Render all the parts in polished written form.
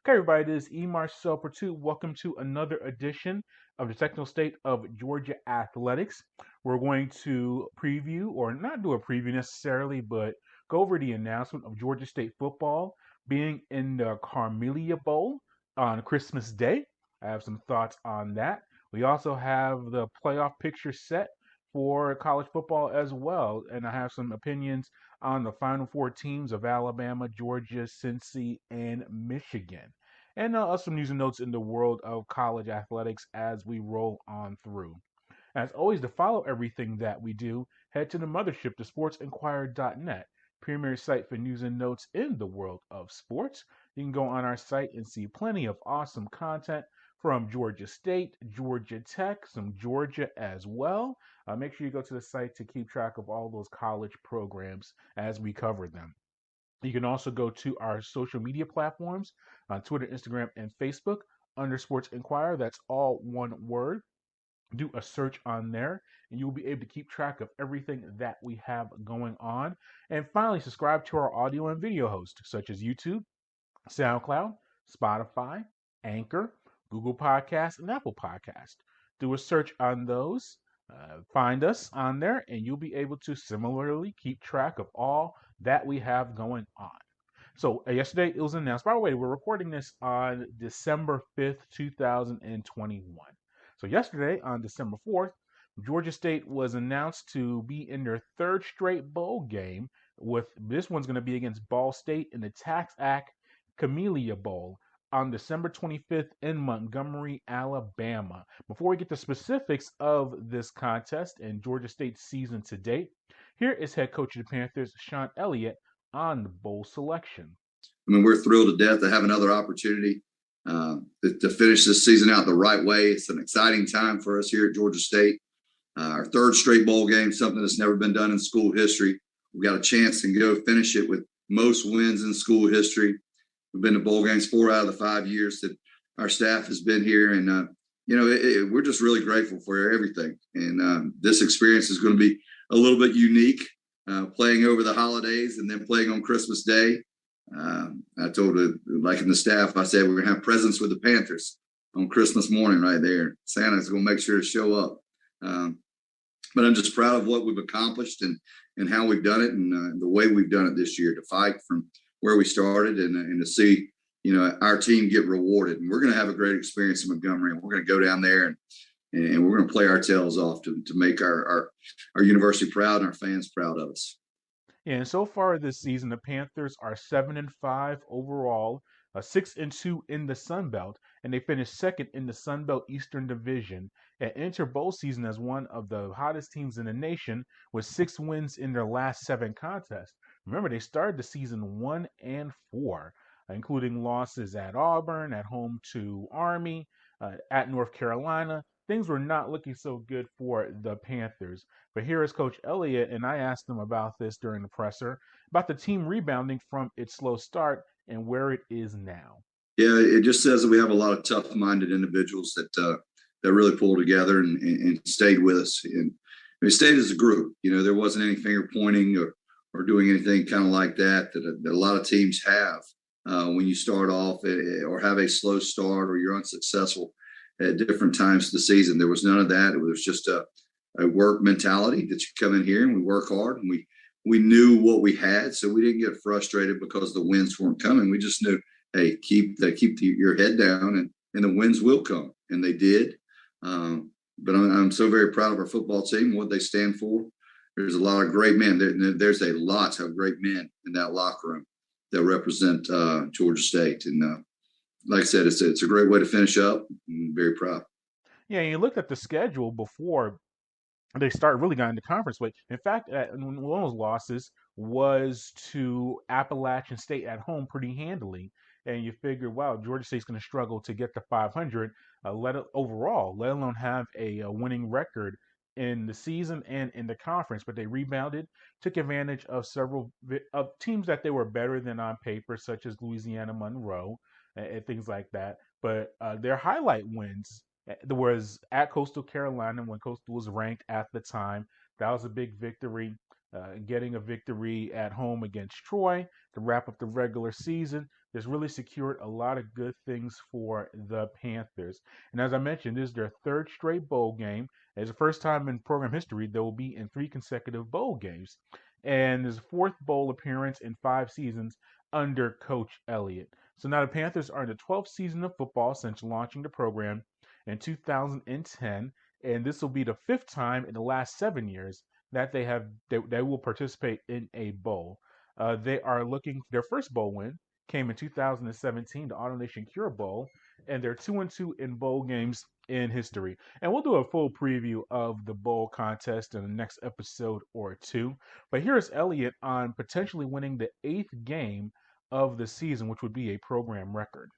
Okay, everybody, this is E. Marcel Pertut. Welcome to another edition of the Technical State of Georgia Athletics. We're going to preview, or not do a preview necessarily, but go over the announcement of Georgia State football being in the Camellia Bowl on Christmas Day. I have some thoughts on that. We also have the playoff picture set for college football as well, and I have some opinions on the Final Four teams of Alabama, Georgia, Cincy, and Michigan. And some news and notes in the world of college athletics as we roll on through. As always, to follow everything that we do, head to the mothership, to sportsinquirer.net, premier site for news and notes in the world of sports. You can go on our site and see plenty of awesome content from Georgia State, Georgia Tech, some Georgia as well. Make sure you go to the site to keep track of all those college programs as we cover them. You can also go to our social media platforms on Twitter, Instagram, and Facebook under Sports Inquirer. That's all one word. Do a search on there, and you'll be able to keep track of everything that we have going on. And finally, subscribe to our audio and video hosts, such as YouTube, SoundCloud, Spotify, Anchor, Google Podcasts, and Apple Podcasts. Do a search on those. Find us on there, and you'll be able to similarly keep track of all that we have going on. So yesterday it was announced. By the way, we're recording this on December 5th, 2021. So yesterday on December 4th, Georgia State was announced to be in their third straight bowl game. With this one's going to be against Ball State in the Tax Act Camellia Bowl on December 25th in Montgomery, Alabama. Before we get to specifics of this contest and Georgia State's season to date, here is head coach of the Panthers, Shawn Elliott, on the bowl selection. I mean, we're thrilled to death to have another opportunity to finish this season out the right way. It's an exciting time for us here at Georgia State. Our third straight bowl game, something that's never been done in school history. We've got a chance to go finish it with most wins in school history. We've been to bowl games 4 out of the 5 years that our staff has been here. And, we're just really grateful for everything. And this experience is going to be a little bit unique, playing over the holidays and then playing on Christmas Day. I told it, like in the staff, I said, we're going to have presents with the Panthers on Christmas morning right there. Santa's going to make sure to show up. But I'm just proud of what we've accomplished and how we've done it and the way we've done it this year to fight from where we started and to see, our team get rewarded. And we're going to have a great experience in Montgomery, and we're going to go down there and we're going to play our tails off to make our university proud and our fans proud of us. Yeah, and so far this season, the Panthers are 7-5 overall, 6-2 in the Sun Belt, and they finished second in the Sun Belt Eastern Division, and enter bowl season as one of the hottest teams in the nation with 6 wins in their last 7 contests. Remember, they started the season 1-4, including losses at Auburn, at home to Army, at North Carolina. Things were not looking so good for the Panthers. But here is Coach Elliott, and I asked him about this during the presser, about the team rebounding from its slow start and where it is now. Yeah, it just says that we have a lot of tough-minded individuals that really pulled together and stayed with us. And we stayed as a group. There wasn't any finger pointing or doing anything kind of like that a lot of teams have when you start off or have a slow start or you're unsuccessful at different times of the season. There was none of that. It was just a work mentality that you come in here and we work hard, and we knew what we had, so we didn't get frustrated because the wins weren't coming. We just knew, hey, keep your head down, and the wins will come, and they did. But I'm so very proud of our football team, what they stand for. There's a lot of great men. There's a lot of great men in that locker room that represent Georgia State, and like I said, it's a great way to finish up. I'm very proud. Yeah, you looked at the schedule before they really got into conference play. In fact, one of those losses was to Appalachian State at home pretty handily. And you figure, wow, Georgia State's going to struggle to get to 500, let alone have a winning record in the season and in the conference. But they rebounded, took advantage of several of teams that they were better than on paper, such as Louisiana Monroe and things like that. But their highlight wins there was at Coastal Carolina when Coastal was ranked at the time. That was a big victory. getting a victory at home against Troy to wrap up the regular season. This really secured a lot of good things for the Panthers. And as I mentioned, this is their third straight bowl game. It's the first time in program history they will be in three consecutive bowl games. And his fourth bowl appearance in 5 seasons under Coach Elliott. So now the Panthers are in the 12th season of football since launching the program in 2010. And this will be the fifth time in the last 7 years that they will participate in a bowl. They are looking their first bowl win came in 2017, the AutoNation Cure Bowl, and they're 2-2 in bowl games in history. And we'll do a full preview of the bowl contest in the next episode or two. But here's Elliott on potentially winning the eighth game of the season, which would be a program record.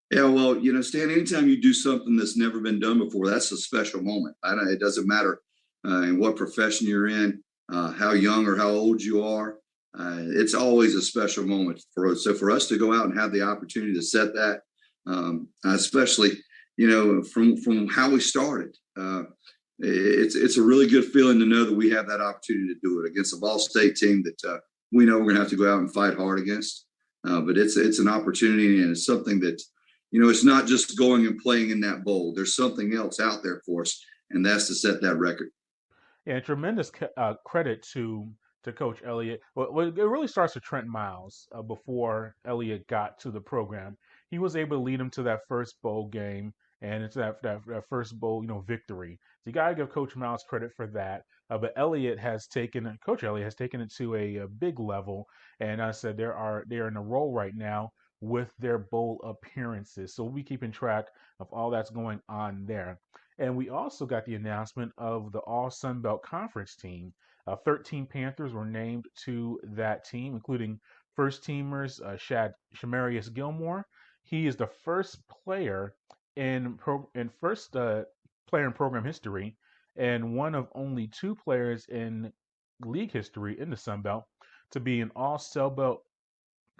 Yeah, well, Stan, anytime you do something that's never been done before, that's a special moment. It doesn't matter in what profession you're in, how young or how old you are. It's always a special moment for us. So for us to go out and have the opportunity to set that, especially, from how we started, it's a really good feeling to know that we have that opportunity to do it against a Ball State team that we know we're going to have to go out and fight hard against. But it's an opportunity, and it's something that, it's not just going and playing in that bowl. There's something else out there for us, and that's to set that record. Yeah, tremendous credit to Coach Elliott. Well, it really starts with Trent Miles before Elliott got to the program. He was able to lead him to that first bowl game and it's that first bowl, victory. So you gotta give Coach Miles credit for that. But Coach Elliott has taken it to a big level, and I said they're in a role right now with their bowl appearances. So we'll be keeping track of all that's going on there. And we also got the announcement of the All Sun Belt Conference team. 13 Panthers were named to that team, including first teamers Shamarius Gilmore. He is the first player player in program history, and one of only two players in league history in the Sun Belt to be an All Sun Belt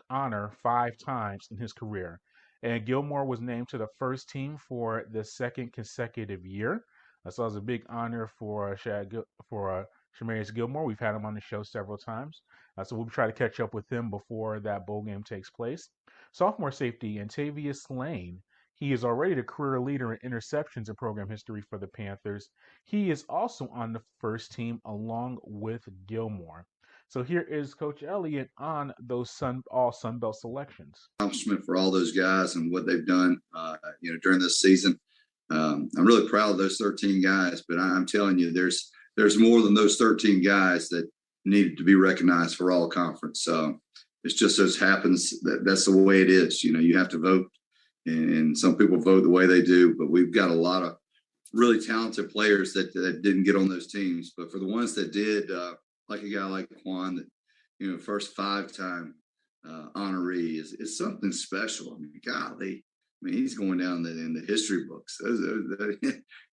honor 5 times in his career. And Gilmore was named to the first team for the second consecutive year. So it was a big honor for Shamarius Gilmore. We've had him on the show several times. So we'll try to catch up with him before that bowl game takes place. Sophomore safety Antavius Lane. He is already the career leader in interceptions in program history for the Panthers. He is also on the first team along with Gilmore. So here is Coach Elliott on those all Sun Belt selections. Accomplishment for all those guys and what they've done, during this season. I'm really proud of those 13 guys, but I'm telling you, there's more than those 13 guys that needed to be recognized for all conference. So it's just as happens that's the way it is. You have to vote, and some people vote the way they do, but we've got a lot of really talented players that didn't get on those teams. But for the ones that did, like a guy like Quan, that first 5-time honoree is something special. I mean, golly, he's going down in the history books.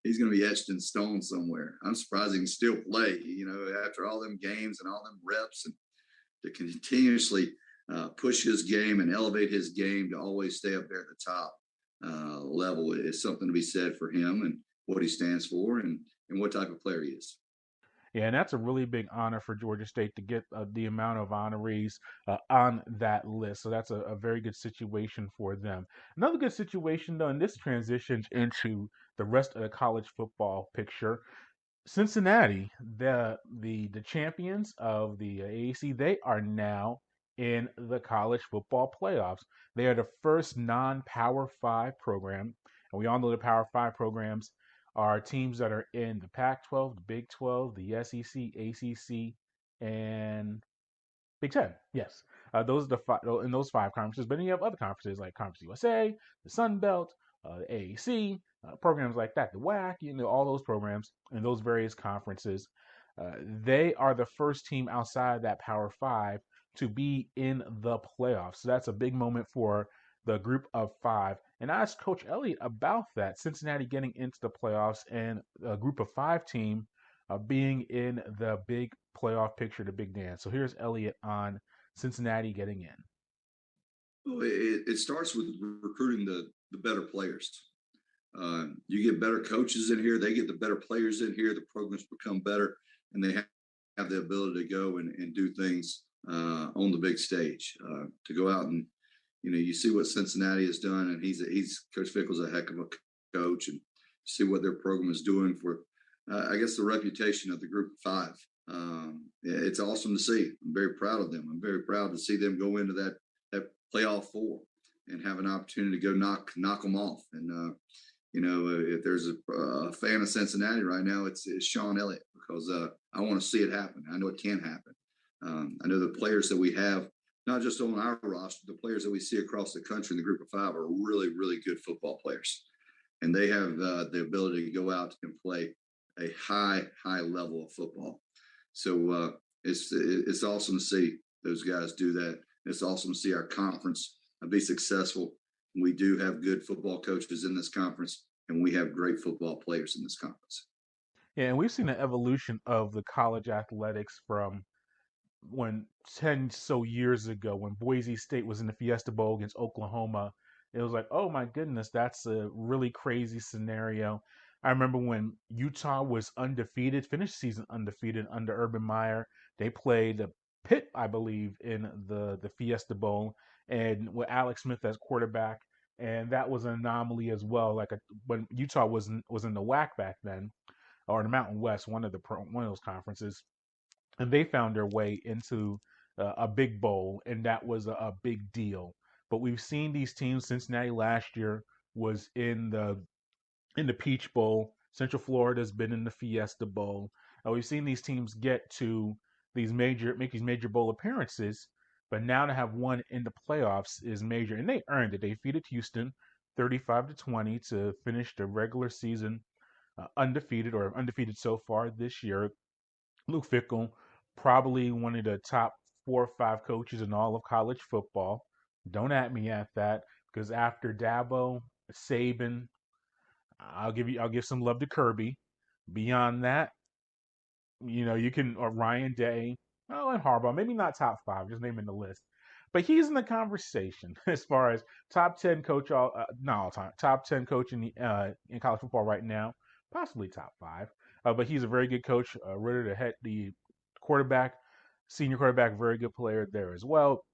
He's going to be etched in stone somewhere. I'm surprised he can still play. After all them games and all them reps, and to continuously push his game and elevate his game to always stay up there at the top level is something to be said for him and what he stands for and what type of player he is. Yeah, and that's a really big honor for Georgia State to get the amount of honorees on that list. So that's a very good situation for them. Another good situation, though, and this transitions into the rest of the college football picture. Cincinnati, the champions of the AAC, they are now in the college football playoffs. They are the first non-Power 5 program, and we all know the Power 5 programs are teams that are in the Pac-12, the Big 12, the SEC, ACC, and Big 10. Yes, those are the five in those 5 conferences. But then you have other conferences like Conference USA, the Sun Belt, the AAC, programs like that, the WAC, all those programs in those various conferences. They are the first team outside that Power 5 to be in the playoffs. So that's a big moment for the group of 5. And I asked Coach Elliott about that, Cincinnati getting into the playoffs and a group of 5 team being in the big playoff picture, the big dance. So here's Elliott on Cincinnati getting in. Well, it starts with recruiting the better players. You get better coaches in here, they get the better players in here, the programs become better, and they have the ability to go and do things on the big stage, to go out and, you see what Cincinnati has done, and he's Coach Fickell's a heck of a coach, and see what their program is doing for, I guess, the reputation of the Group of Five. It's awesome to see. I'm very proud of them. I'm very proud to see them go into that playoff four and have an opportunity to go knock them off. And if there's a fan of Cincinnati right now, it's Shawn Elliott, because I want to see it happen. I know it can happen. I know the players that we have, not just on our roster, the players that we see across the country in the Group of Five are really, really good football players. And they have the ability to go out and play a high level of football. So it's awesome to see those guys do that. It's awesome to see our conference be successful. We do have good football coaches in this conference, and we have great football players in this conference. Yeah, and we've seen the evolution of the college athletics from when 10 so years ago, when Boise State was in the Fiesta Bowl against Oklahoma. It was like, oh my goodness, that's a really crazy scenario. I remember when Utah was undefeated, finished season undefeated under Urban Meyer. They played Pitt, I believe, in the Fiesta Bowl, and with Alex Smith as quarterback. And that was an anomaly as well. When Utah was in the WAC back then, or the Mountain West, one of those conferences, and they found their way into a big bowl, and that was a big deal. But we've seen these teams. Cincinnati last year was in the Peach Bowl. Central Florida's been in the Fiesta Bowl. We've seen these teams make these major bowl appearances, but now to have one in the playoffs is major, and they earned it. They defeated Houston 35-20 to finish the regular season undefeated so far this year. Luke Fickell, probably one of the top 4 or 5 coaches in all of college football. Don't at me at that, because after Dabo, Saban, I'll give some love to Kirby. Beyond that, you can, or Ryan Day, and Harbaugh, maybe not top 5, just naming the list. But he's in the conversation as far as top 10 coach not all time, top 10 coach in college football right now, possibly top 5. But he's a very good coach. Ritter, the quarterback, senior quarterback, very good player there as well.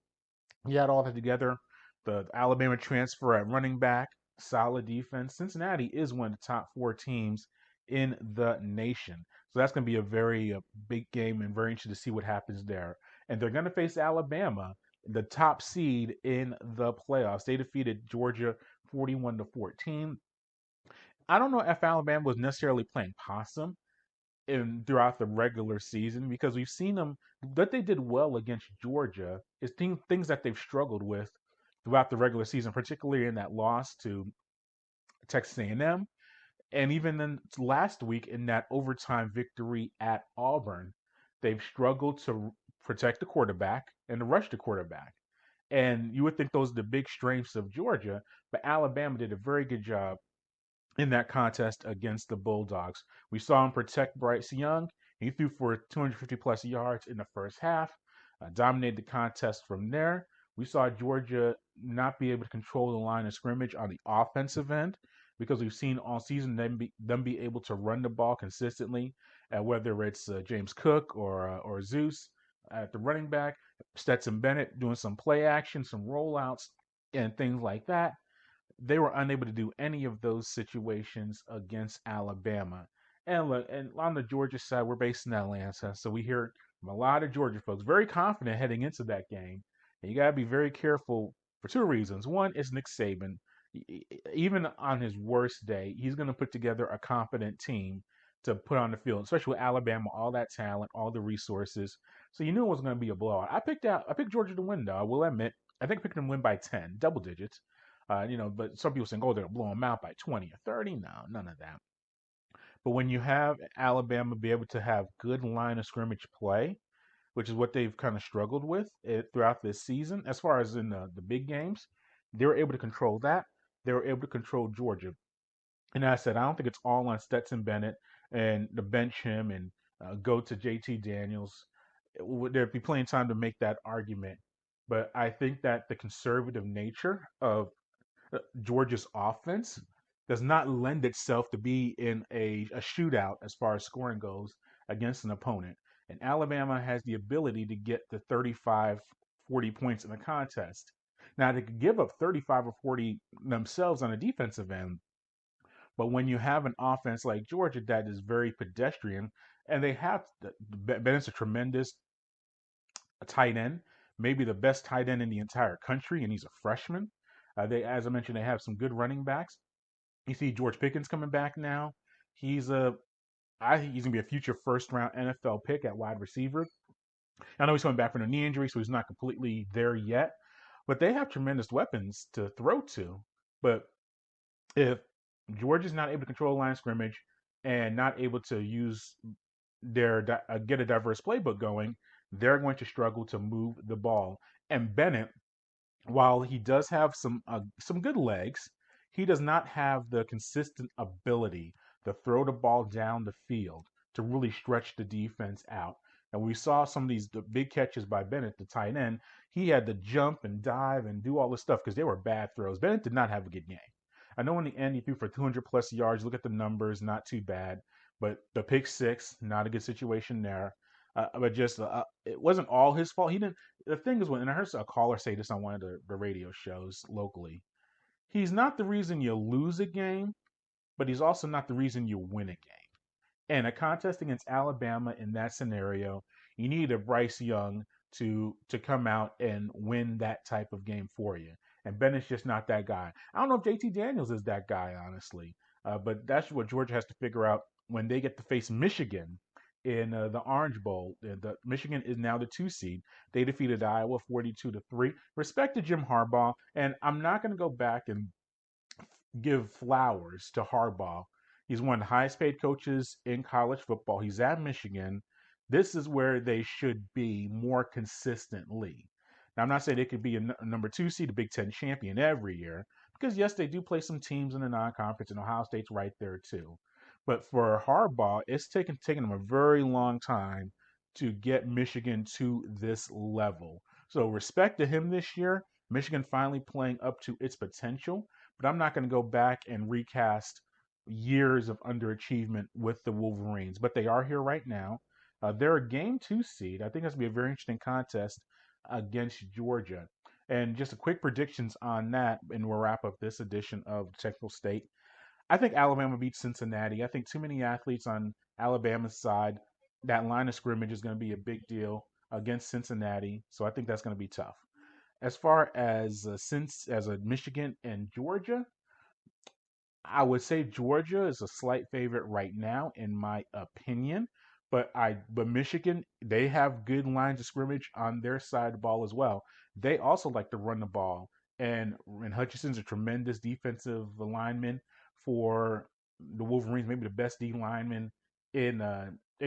You add all that together, the Alabama transfer at running back, solid defense. Cincinnati is one of the top 4 teams in the nation. So that's going to be a very big game, and very interesting to see what happens there. And they're going to face Alabama, the top seed in the playoffs. They defeated Georgia 41-14. I don't know if Alabama was necessarily playing possum throughout the regular season, because we've seen them, that they did well against Georgia is things that they've struggled with throughout the regular season, particularly in that loss to Texas A&M, and even then last week in that overtime victory at Auburn. They've struggled to protect the quarterback and to rush the quarterback. And you would think those are the big strengths of Georgia, but Alabama did a very good job in that contest against the Bulldogs. We saw him protect Bryce Young. He threw for 250 plus yards in the first half, dominated the contest from there. We saw Georgia not be able to control the line of scrimmage on the offensive end, because we've seen all season them be able to run the ball consistently, whether it's James Cook or Zeus at the running back, Stetson Bennett doing some play action, some rollouts, and things like that. They were unable to do any of those situations against Alabama. And look, and on the Georgia side, we're based in Atlanta, so we hear from a lot of Georgia folks very confident heading into that game. And you got to be very careful for 2 reasons. One is Nick Saban. Even on his worst day, he's going to put together a competent team to put on the field, especially with Alabama, all that talent, all the resources. So you knew it was going to be a blowout. I picked Georgia to win, though. I will admit, I think I picked them to win by 10, double digits. But some people saying, oh, they'll blow them out by 20 or 30. No, none of that. But when you have Alabama be able to have good line of scrimmage play, which is what they've kind of struggled with throughout this season, as far as in the big games, they were able to control that. They were able to control Georgia. And as I said, I don't think it's all on Stetson Bennett and to bench him and go to JT Daniels. There'd be plenty of time to make that argument. But I think that the conservative nature of Georgia's offense does not lend itself to be in a shootout as far as scoring goes against an opponent. And Alabama has the ability to get to 35, 40 points in a contest. Now, they could give up 35 or 40 themselves on a defensive end, but when you have an offense like Georgia that is very pedestrian, and they have Bennett's a tremendous tight end, maybe the best tight end in the entire country, and he's a freshman. As I mentioned, they have some good running backs. You see George Pickens coming back now. I think he's gonna be a future first round NFL pick at wide receiver. I know he's coming back from a knee injury, so he's not completely there yet. But they have tremendous weapons to throw to. But if Georgia's not able to control line of scrimmage and not able to use get a diverse playbook going, they're going to struggle to move the ball. And Bennett, while he does have some good legs, he does not have the consistent ability to throw the ball down the field to really stretch the defense out. And we saw some of the big catches by Bennett, the tight end. He had to jump and dive and do all this stuff because they were bad throws. Bennett did not have a good game. I know in the end he threw for 200 plus yards. Look at the numbers, not too bad. But the pick six, not a good situation there. But just it wasn't all his fault. He didn't. The thing is, when and I heard a caller say this on one of the radio shows locally, he's not the reason you lose a game, but he's also not the reason you win a game. And a contest against Alabama in that scenario, you need a Bryce Young to come out and win that type of game for you. And Bennett's just not that guy. I don't know if JT Daniels is that guy, honestly. But that's what Georgia has to figure out when they get to face Michigan in the Orange Bowl. The Michigan is now the 2 seed. They defeated Iowa 42-3. Respect to Jim Harbaugh, and I'm not going to go back and give flowers to Harbaugh. He's one of the highest paid coaches in college football. He's at Michigan. This is where they should be more consistently. Now, I'm not saying they could be a number 2 seed, a Big Ten champion every year, because yes, they do play some teams in the non-conference, and Ohio State's right there too. But for Harbaugh, it's taken him a very long time to get Michigan to this level. So respect to him this year. Michigan finally playing up to its potential, but I'm not going to go back and recast years of underachievement with the Wolverines. But they are here right now. They're a game 2 seed. I think that's going to be a very interesting contest against Georgia. And just a quick predictions on that, and we'll wrap up this edition of Technical State. I think Alabama beats Cincinnati. I think too many athletes on Alabama's side. That line of scrimmage is going to be a big deal against Cincinnati. So I think that's going to be tough. As far as Michigan and Georgia, I would say Georgia is a slight favorite right now, in my opinion. But Michigan, they have good lines of scrimmage on their side of the ball as well. They also like to run the ball, and Hutchinson's a tremendous defensive lineman for the Wolverines, maybe the best D lineman in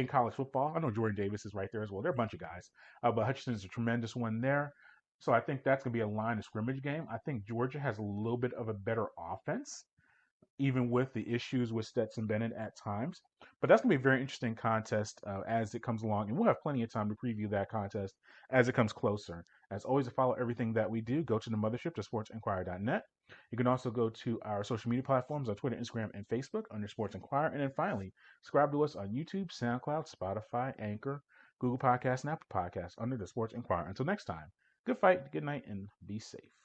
college football. I know Jordan Davis is right there as well. They're a bunch of guys, but Hutchinson's a tremendous one there. So I think that's gonna be a line of scrimmage game. I think Georgia has a little bit of a better offense, even with the issues with Stetson Bennett at times. But that's going to be a very interesting contest as it comes along. And we'll have plenty of time to preview that contest as it comes closer. As always, to follow everything that we do, go to the mothership, to sportsinquirer.net. You can also go to our social media platforms on Twitter, Instagram, and Facebook under Sports Inquirer. And then finally, subscribe to us on YouTube, SoundCloud, Spotify, Anchor, Google Podcasts, and Apple Podcasts under the Sports Inquirer. Until next time, good fight, good night, and be safe.